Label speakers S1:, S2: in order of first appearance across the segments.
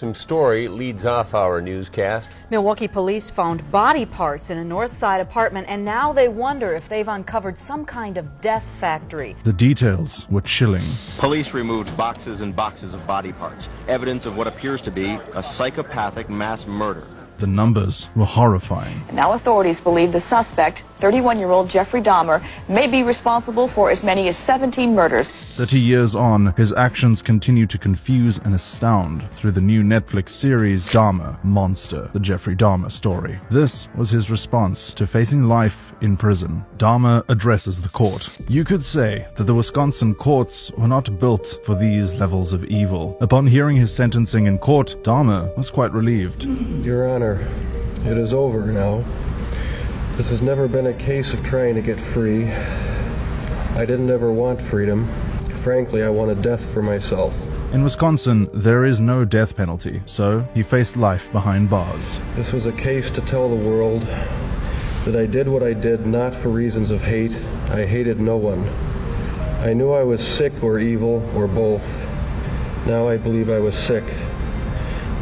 S1: Some story leads off our newscast.
S2: Milwaukee police found body parts in a north side apartment, and now they wonder if they've uncovered some kind of death factory.
S3: The details were chilling.
S4: Police removed boxes and boxes of body parts, evidence of what appears to be a psychopathic mass murder.
S3: The numbers were horrifying.
S5: Now authorities believe the suspect, 31-year-old Jeffrey Dahmer, may be responsible for as many as 17 murders.
S3: 30 years on, his actions continue to confuse and astound through the new Netflix series Dahmer, Monster, the Jeffrey Dahmer story. This was his response to facing life in prison. Dahmer addresses the court. You could say that the Wisconsin courts were not built for these levels of evil. Upon hearing his sentencing in court, Dahmer was quite relieved.
S6: Your Honor, it is over now. This has never been a case of trying to get free. I didn't ever want freedom. Frankly, I wanted death for myself.
S3: In Wisconsin, there is no death penalty, so he faced life behind bars.
S6: This was a case to tell the world that I did what I did not for reasons of hate. I hated no one. I knew I was sick or evil or both. Now I believe I was sick.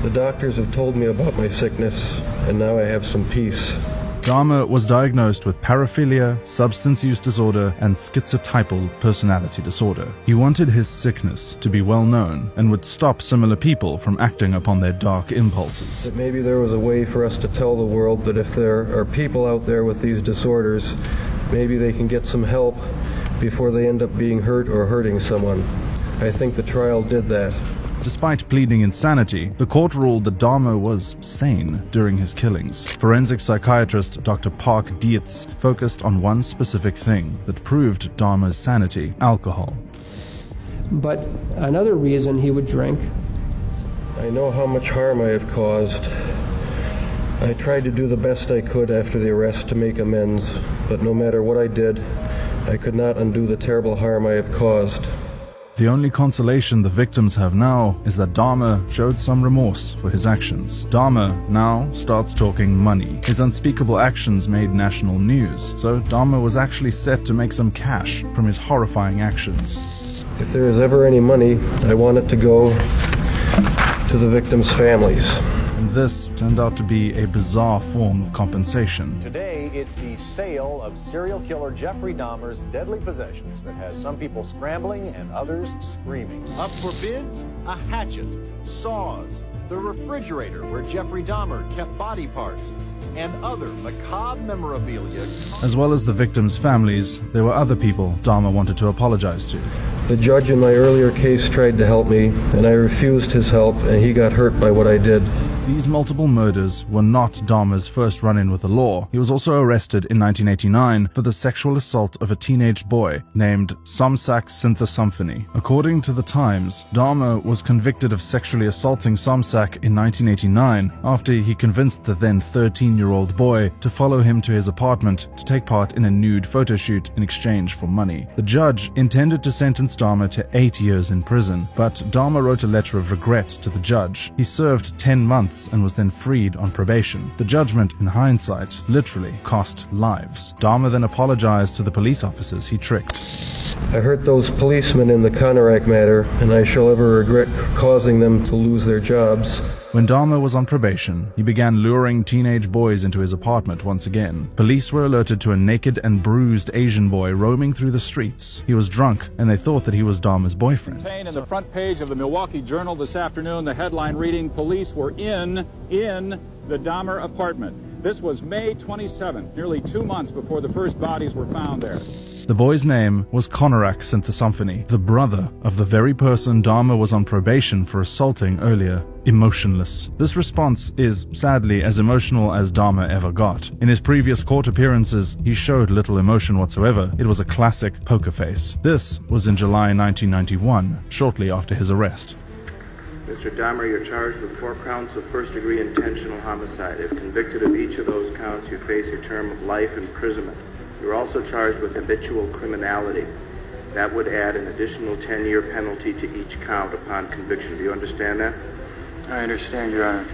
S6: The doctors have told me about my sickness, and now I have some peace.
S3: Dahmer was diagnosed with paraphilia, substance use disorder, and schizotypal personality disorder. He wanted his sickness to be well known and would stop similar people from acting upon their dark impulses.
S6: That maybe there was a way for us to tell the world that if there are people out there with these disorders, maybe they can get some help before they end up being hurt or hurting someone. I think the trial did that.
S3: Despite pleading insanity, the court ruled that Dahmer was sane during his killings. Forensic psychiatrist Dr. Park Dietz focused on one specific thing that proved Dahmer's sanity: alcohol.
S7: But another reason he would drink.
S6: I know how much harm I have caused. I tried to do the best I could after the arrest to make amends, but no matter what I did, I could not undo the terrible harm I have caused.
S3: The only consolation the victims have now is that Dahmer showed some remorse for his actions. Dahmer now starts talking money. His unspeakable actions made national news, so Dahmer was actually set to make some cash from his horrifying actions.
S6: If there is ever any money, I want it to go to the victims' families.
S3: And this turned out to be a bizarre form of compensation.
S8: Today, it's the sale of serial killer Jeffrey Dahmer's deadly possessions that has some people scrambling and others screaming. Up for bids, a hatchet, saws, the refrigerator where Jeffrey Dahmer kept body parts, and other macabre memorabilia.
S3: As well as the victims' families, there were other people Dahmer wanted to apologize to.
S6: The judge in my earlier case tried to help me, and I refused his help, and he got hurt by what I did.
S3: These multiple murders were not Dahmer's first run-in with the law. He was also arrested in 1989 for the sexual assault of a teenage boy named Somsak Synthesymphony. According to the Times, Dahmer was convicted of sexually assaulting Somsak in 1989 after he convinced the then 13-year-old boy to follow him to his apartment to take part in a nude photo shoot in exchange for money. The judge intended to sentence Dahmer to 8 years in prison, but Dahmer wrote a letter of regret to the judge. He served 10 months and was then freed on probation. The judgment, in hindsight, literally cost lives. Dahmer then apologized to the police officers he tricked.
S6: I hurt those policemen in the Conorak matter, and I shall ever regret causing them to lose their jobs.
S3: When Dahmer was on probation, he began luring teenage boys into his apartment once again. Police were alerted to a naked and bruised Asian boy roaming through the streets. He was drunk, and they thought that he was Dahmer's boyfriend.
S9: Contained in the front page of the Milwaukee Journal this afternoon, the headline reading, "Police were in the Dahmer apartment." This was May 27th, nearly 2 months before the first bodies were found there.
S3: The boy's name was Conorak Synthesymphony, the brother of the very person Dahmer was on probation for assaulting earlier. Emotionless. This response is, sadly, as emotional as Dahmer ever got. In his previous court appearances, he showed little emotion whatsoever. It was a classic poker face. This was in July 1991, shortly after his arrest.
S10: Mr. Dahmer, you're charged with 4 counts of first-degree intentional homicide. If convicted of each of those counts, you face a term of life imprisonment. You're also charged with habitual criminality. That would add an additional 10-year penalty to each count upon conviction. Do you understand that?
S11: I understand, Your Honor.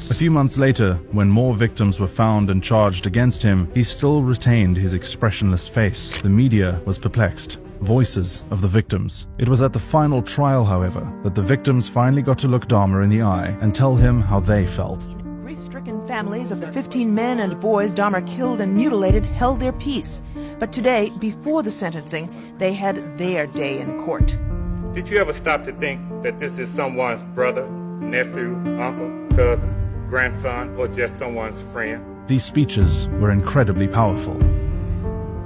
S3: A few months later, when more victims were found and charged against him, he still retained his expressionless face. The media was perplexed. voices of the victims. It was at the final trial, however, that the victims finally got to look Dahmer in the eye and tell him how they felt.
S12: Grief-stricken families of the 15 men and boys Dahmer killed and mutilated held their peace. But today, before the sentencing, they had their day in court.
S13: Did you ever stop to think that this is someone's brother, nephew, uncle, cousin, grandson, or just someone's friend?
S3: These speeches were incredibly powerful.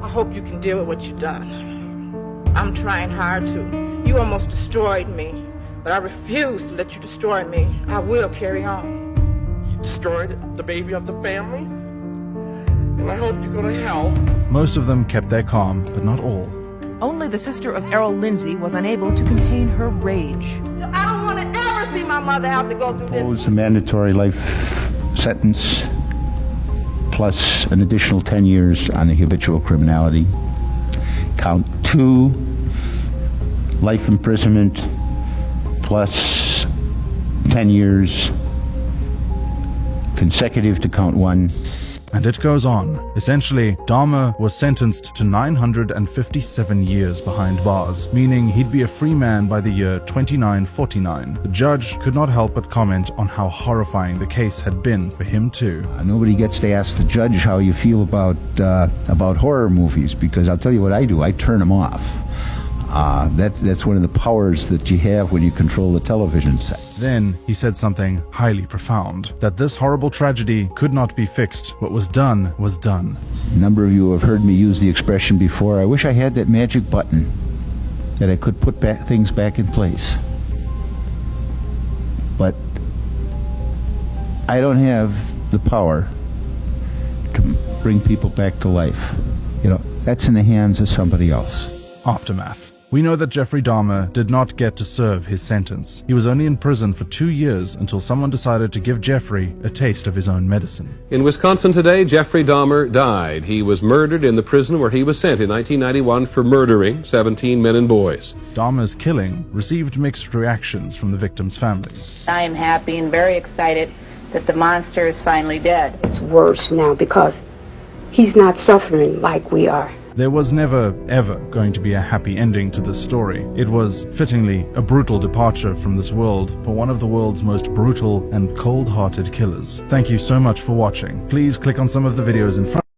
S14: I hope you can deal with what you've done. I'm trying hard to. You almost destroyed me, but I refuse to let you destroy me. I will carry on.
S15: You destroyed the baby of the family, and I hope you go to hell.
S3: Most of them kept their calm, but not all.
S12: Only the sister of Errol Lindsay was unable to contain her rage.
S14: I don't want to ever see my mother have to go through this.
S16: Impose a mandatory life sentence plus an additional 10 years on the habitual criminality. Count 2, life imprisonment plus 10 years consecutive to count 1.
S3: And it goes on. Essentially, Dahmer was sentenced to 957 years behind bars, meaning he'd be a free man by the year 2949. The judge could not help but comment on how horrifying the case had been for him too.
S16: Nobody gets to ask the judge how you feel about horror movies, because I'll tell you what I do. I turn them off. That's one of the powers that you have when you control the television set.
S3: Then he said something highly profound, that this horrible tragedy could not be fixed. What was done was done.
S16: A number of you have heard me use the expression before, I wish I had that magic button that I could put things back in place. But I don't have the power to bring people back to life. You know, that's in the hands of somebody else.
S3: Aftermath. We know that Jeffrey Dahmer did not get to serve his sentence. He was only in prison for 2 years until someone decided to give Jeffrey a taste of his own medicine.
S1: In Wisconsin today, Jeffrey Dahmer died. He was murdered in the prison where he was sent in 1991 for murdering 17 men and boys.
S3: Dahmer's killing received mixed reactions from the victims' families.
S17: I am happy and very excited that the monster is finally dead.
S18: It's worse now because he's not suffering like we are.
S3: There was never, ever going to be a happy ending to this story. It was, fittingly, a brutal departure from this world for one of the world's most brutal and cold-hearted killers. Thank you so much for watching. Please click on some of the videos in front